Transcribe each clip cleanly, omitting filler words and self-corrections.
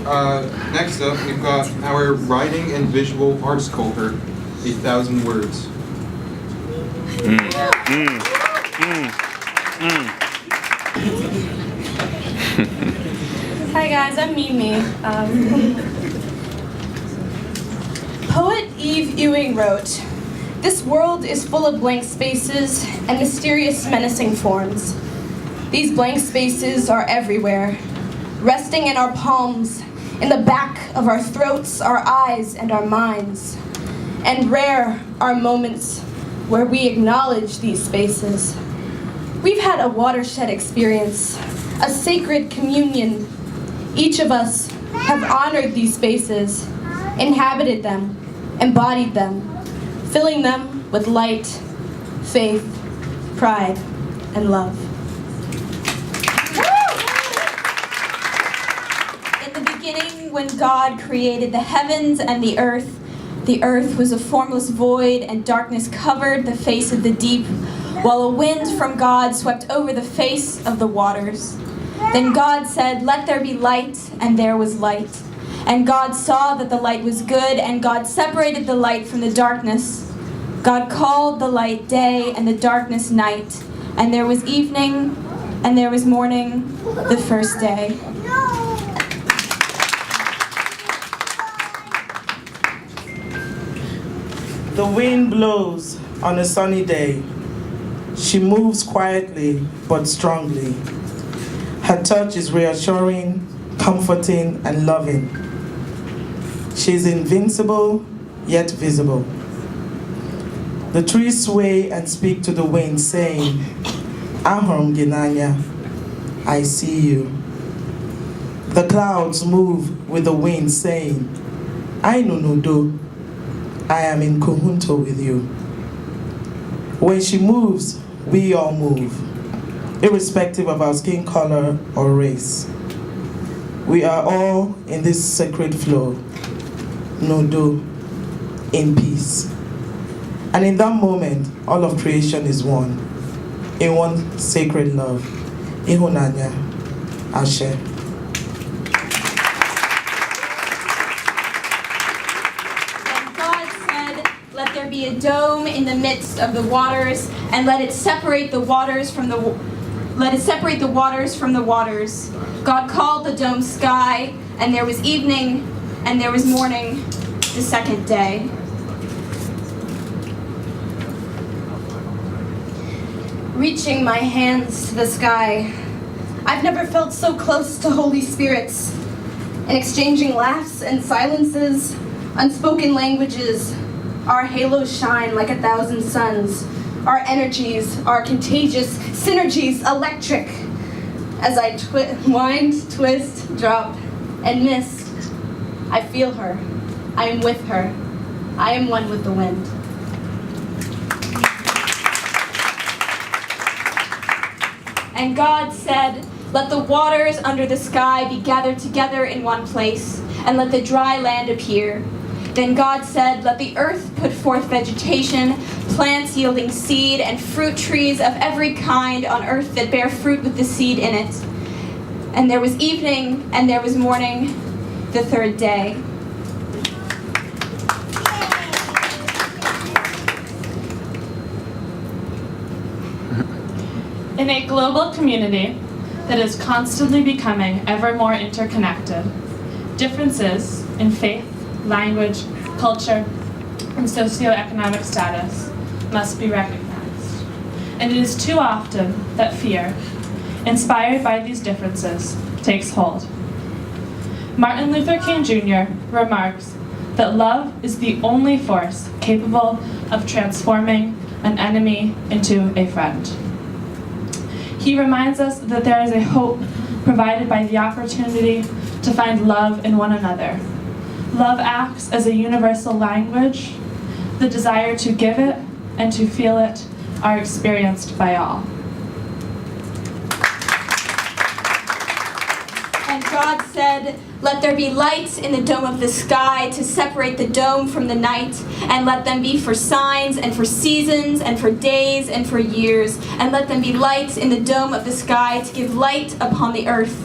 Next up, we've got our Writing and Visual Arts Cohort, 1,000 words. Hi guys, I'm Mimi. Poet Eve Ewing wrote, "This world is full of blank spaces and mysterious menacing forms. These blank spaces are everywhere, resting in our palms, in the back of our throats, our eyes, and our minds. And rare are moments where we acknowledge these spaces. We've had a watershed experience, a sacred communion. Each of us have honored these spaces, inhabited them, embodied them, filling them with light, faith, pride, and love." In the beginning, when God created the heavens and the earth was a formless void, and darkness covered the face of the deep, while a wind from God swept over the face of the waters. Then God said, "Let there be light," and there was light. And God saw that the light was good, and God separated the light from the darkness. God called the light day, and the darkness night. And there was evening, and there was morning, the first day. The wind blows on a sunny day. She moves quietly but strongly. Her touch is reassuring, comforting, and loving. She is invincible, yet visible. The trees sway and speak to the wind, saying, "Ahom Ginanya, I see you." The clouds move with the wind, saying, "I nunudo, I am in conjunto with you." When she moves, we all move, irrespective of our skin color or race. We are all in this sacred flow, Nodo, in peace. And in that moment, all of creation is one, in one sacred love. Ihunanya, Ashe. "Let there be a dome in the midst of the waters, and let it separate the waters from the waters. God called the dome sky, and there was evening, and there was morning, the second day." Reaching my hands to the sky, I've never felt so close to Holy Spirits. In exchanging laughs and silences, unspoken languages, our halos shine like 1,000 suns. Our energies are contagious, synergies electric. As I wind, twist, drop, and mist, I feel her. I am with her. I am one with the wind. And God said, "Let the waters under the sky be gathered together in one place, and let the dry land appear." Then God said, "Let the earth put forth vegetation, plants yielding seed, and fruit trees of every kind on earth that bear fruit with the seed in it." And there was evening, and there was morning, the third day. In a global community that is constantly becoming ever more interconnected, differences in faith, language, culture, and socioeconomic status must be recognized. And it is too often that fear, inspired by these differences, takes hold. Martin Luther King Jr. remarks that love is the only force capable of transforming an enemy into a friend. He reminds us that there is a hope provided by the opportunity to find love in one another. Love acts as a universal language. The desire to give it and to feel it are experienced by all. And God said, "Let there be light in the dome of the sky to separate the dome from the night, and let them be for signs and for seasons and for days and for years, and let them be light in the dome of the sky to give light upon the earth."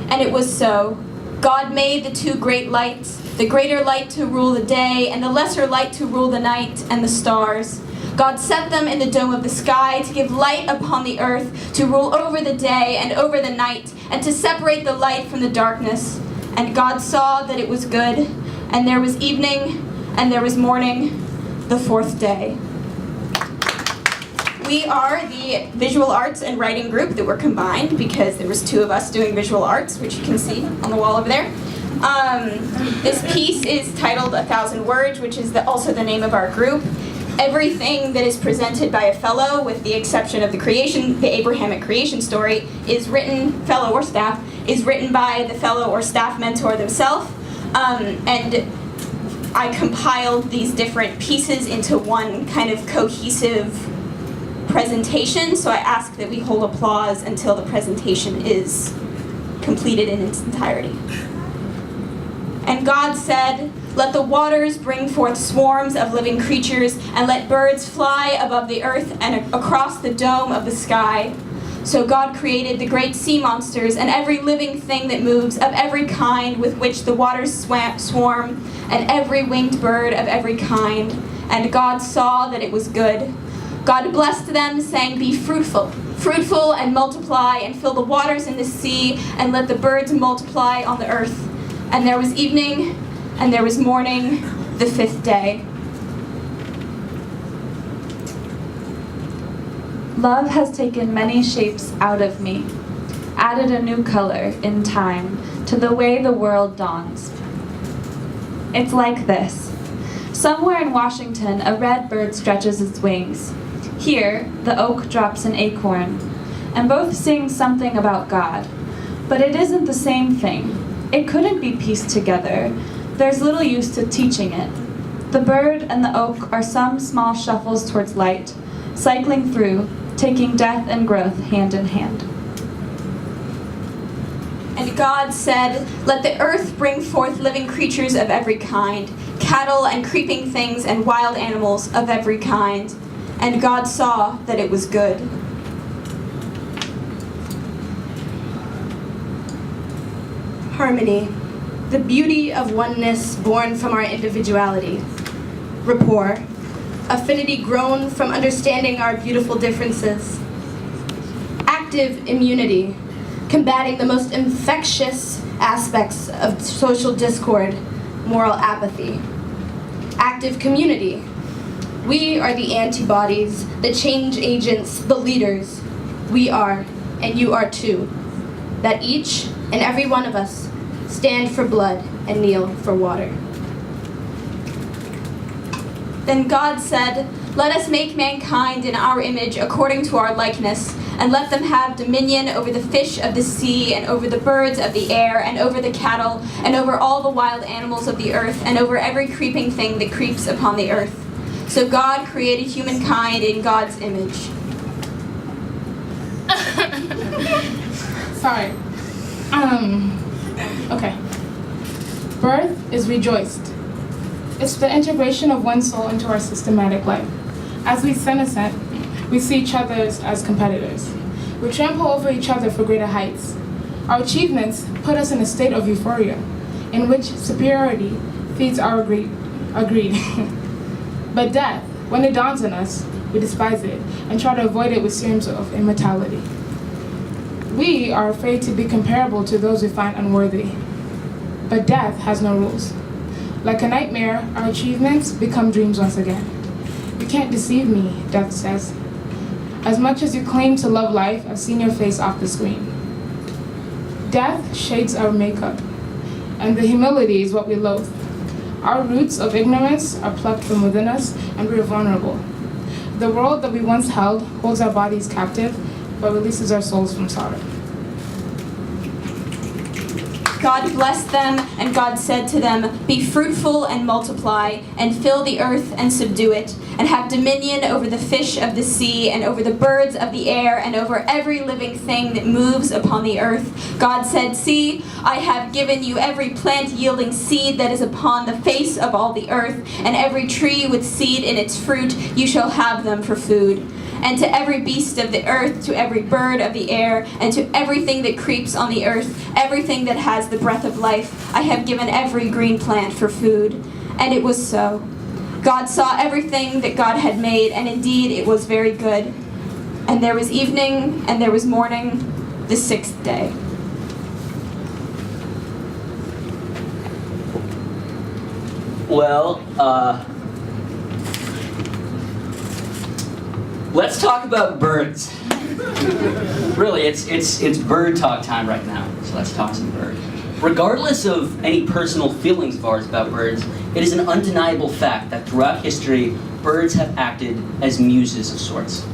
And it was so. God made the two great lights, the greater light to rule the day, and the lesser light to rule the night and the stars. God set them in the dome of the sky to give light upon the earth, to rule over the day and over the night, and to separate the light from the darkness. And God saw that it was good, and there was evening, and there was morning, the fourth day. We are the visual arts and writing group that were combined because there was two of us doing visual arts, which you can see on the wall over there. This piece is titled 1,000 Words, which is also the name of our group. Everything that is presented by a fellow, with the exception of the Abrahamic creation story, is written, fellow or staff, is written by the fellow or staff mentor themselves. And I compiled these different pieces into one kind of cohesive presentation, so I ask that we hold applause until the presentation is completed in its entirety. And God said, "Let the waters bring forth swarms of living creatures, and let birds fly above the earth and across the dome of the sky." So God created the great sea monsters and every living thing that moves of every kind with which the waters swarm, and every winged bird of every kind. And God saw that it was good. God blessed them, saying, "Be fruitful, fruitful and multiply, and fill the waters in the sea, and let the birds multiply on the earth." And there was evening, and there was morning, the fifth day. Love has taken many shapes out of me, added a new color in time to the way the world dawns. It's like this. Somewhere in Washington, a red bird stretches its wings. Here, the oak drops an acorn, and both sing something about God. But it isn't the same thing. It couldn't be pieced together. There's little use to teaching it. The bird and the oak are some small shuffles towards light, cycling through, taking death and growth hand in hand. And God said, "Let the earth bring forth living creatures of every kind, cattle and creeping things and wild animals of every kind." And God saw that it was good. Harmony, the beauty of oneness born from our individuality. Rapport, affinity grown from understanding our beautiful differences. Active immunity, combating the most infectious aspects of social discord, moral apathy. Active community, we are the antibodies, the change agents, the leaders. We are, and you are too. That each and every one of us stand for blood and kneel for water. Then God said, "Let us make mankind in our image according to our likeness, and let them have dominion over the fish of the sea, and over the birds of the air, and over the cattle, and over all the wild animals of the earth, and over every creeping thing that creeps upon the earth." So God created humankind in God's image. Sorry. Okay. Birth is rejoiced. It's the integration of one soul into our systematic life. As we senescent, we see each other as competitors. We trample over each other for greater heights. Our achievements put us in a state of euphoria, in which superiority feeds our greed. But death, when it dawns on us, we despise it and try to avoid it with serums of immortality. We are afraid to be comparable to those we find unworthy. But death has no rules. Like a nightmare, our achievements become dreams once again. "You can't deceive me," death says. "As much as you claim to love life, I've seen your face off the screen." Death shades our makeup, and the humility is what we loathe. Our roots of ignorance are plucked from within us, and we are vulnerable. The world that we once held holds our bodies captive, but releases our souls from sorrow. God blessed them, and God said to them, "Be fruitful and multiply, and fill the earth and subdue it, and have dominion over the fish of the sea, and over the birds of the air, and over every living thing that moves upon the earth." God said, "See, I have given you every plant yielding seed that is upon the face of all the earth, and every tree with seed in its fruit, you shall have them for food. And to every beast of the earth, to every bird of the air, and to everything that creeps on the earth, everything that has the breath of life, I have given every green plant for food. And it was so. God saw everything that God had made, and indeed it was very good. And there was evening, and there was morning, the sixth day. Well, let's talk about birds. Really, it's bird talk time right now, so let's talk some birds. Regardless of any personal feelings of ours about birds, it is an undeniable fact that throughout history, birds have acted as muses of sorts.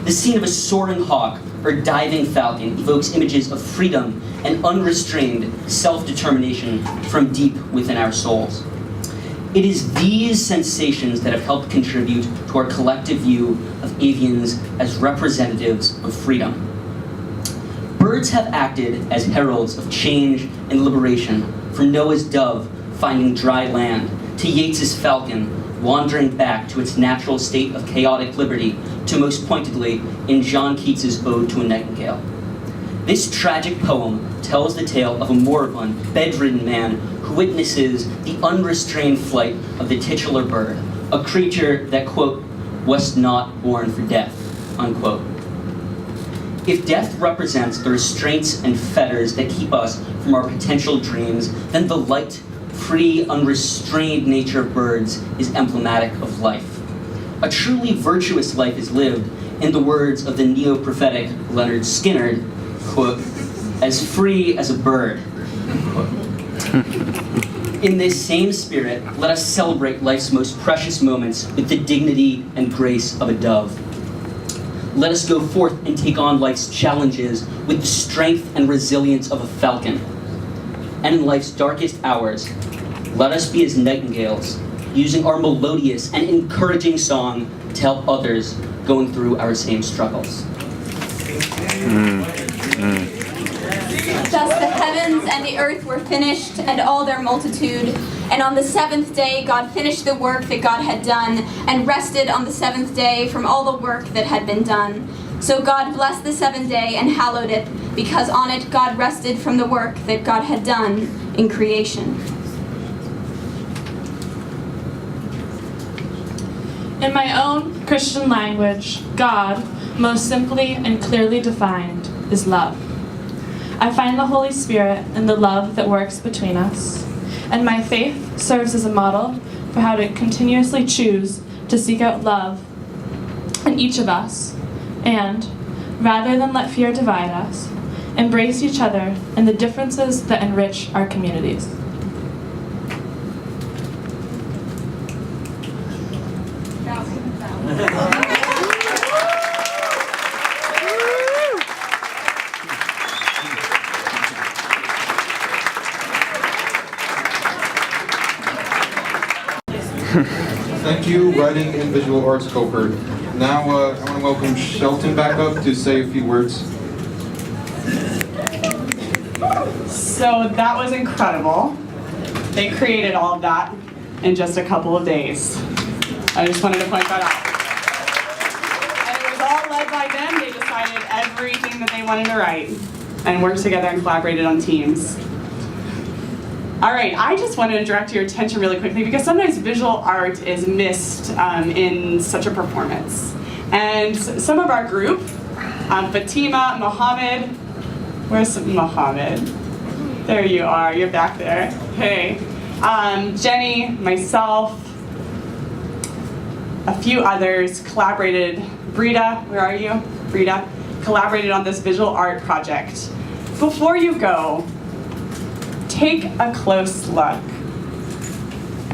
The scene of a soaring hawk or diving falcon evokes images of freedom and unrestrained self-determination from deep within our souls. It is these sensations that have helped contribute to our collective view of avians as representatives of freedom. Birds have acted as heralds of change and liberation, from Noah's dove finding dry land to Yeats's falcon wandering back to its natural state of chaotic liberty, to most pointedly in John Keats's Ode to a Nightingale. This tragic poem tells the tale of a moribund, bedridden man who witnesses the unrestrained flight of the titular bird, a creature that, quote, was not born for death, unquote. If death represents the restraints and fetters that keep us from our potential dreams, then the light, free, unrestrained nature of birds is emblematic of life. A truly virtuous life is lived, in the words of the neo-prophetic Leonard Skinner, quote, as free as a bird, unquote. In this same spirit, let us celebrate life's most precious moments with the dignity and grace of a dove. Let us go forth and take on life's challenges with the strength and resilience of a falcon. And in life's darkest hours, let us be as nightingales, using our melodious and encouraging song to help others going through our same struggles. Thus the heavens and the earth were finished, and all their multitude. And on the seventh day God finished the work that God had done, and rested on the seventh day from all the work that had been done. So God blessed the seventh day and hallowed it, because on it God rested from the work that God had done in creation. In my own Christian language, God, most simply and clearly defined, is love. I find the Holy Spirit in the love that works between us, and my faith serves as a model for how to continuously choose to seek out love in each of us, and, rather than let fear divide us, embrace each other and the differences that enrich our communities. Thank you, Writing and Visual Arts Cohort. Now I want to welcome Shelton back up to say a few words. So that was incredible. They created all of that in just a couple of days. I just wanted to point that out. And it was all led by them. They decided everything that they wanted to write and worked together and collaborated on teams. All right, I just wanted to direct your attention really quickly because sometimes visual art is missed in such a performance. And some of our group, Fatima, Mohammed, where's Mohammed? There you are, you're back there. Hey. Jenny, myself, a few others collaborated. Brita, where are you? Brita, collaborated on this visual art project. Before you go, take a close look.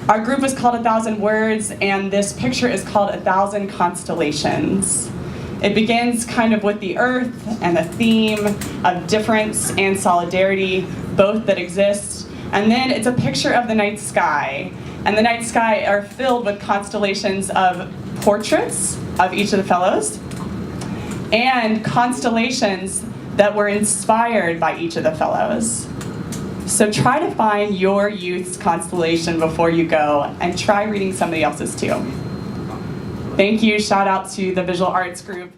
Our group is called 1,000 Words, and this picture is called 1,000 Constellations. It begins kind of with the earth and a theme of difference and solidarity, both that exist. And then it's a picture of the night sky. And the night sky are filled with constellations of portraits of each of the fellows and constellations that were inspired by each of the fellows. So try to find your youth's constellation before you go, and try reading somebody else's too. Thank you, shout out to the Visual Arts Group.